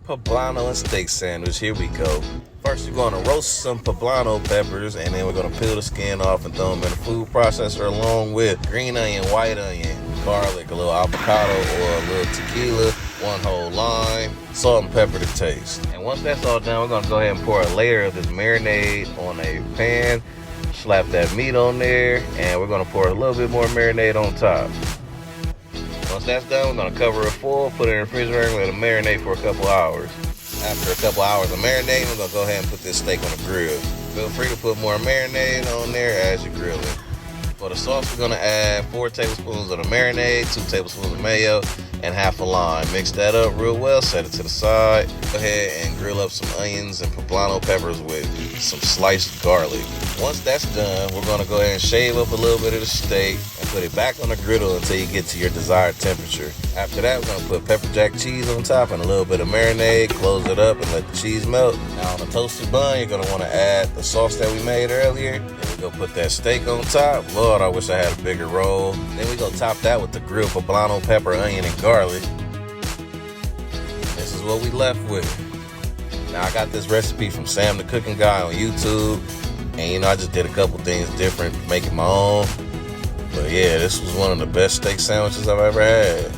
Poblano and steak sandwich. Here we go. First, you're going to roast some poblano peppers, and then we're going to peel the skin off and throw them in a food processor along with green onion, white onion, garlic, a little avocado or a little tequila, one whole lime, salt and pepper to taste. And once that's all done, we're going to go ahead and pour a layer of this marinade on a pan, slap that meat on there, and we're going to pour a little bit more marinade on top. Once that's done, we're going to cover it full, put it in the refrigerator, and let it marinate for a couple hours. After a couple hours of marinating, we're going to go ahead and put this steak on the grill. Feel free to put more marinade on there as you grill it. For the sauce, we're going to add 4 tablespoons of the marinade, 2 tablespoons of mayo, and half a lime. Mix that up real well, set it to the side. Go ahead and grill up some onions and poblano peppers with some sliced garlic. Once that's done, we're going to go ahead and shave up a little bit of the steak and put it back on the griddle until you get to your desired temperature. After that, we're going to put pepper jack cheese on top and a little bit of marinade, close it up and let the cheese melt. Now on a toasted bun, you're going to want to add the sauce that we made earlier. Then we're going to put that steak on top. Lord, I wish I had a bigger roll. Then we're going to top that with the grilled poblano pepper, onion, and garlic. This is what we left with. Now I got this recipe from Sam the Cooking Guy on YouTube. And you know, I just did a couple things different, make it my own. But yeah, this was one of the best steak sandwiches I've ever had.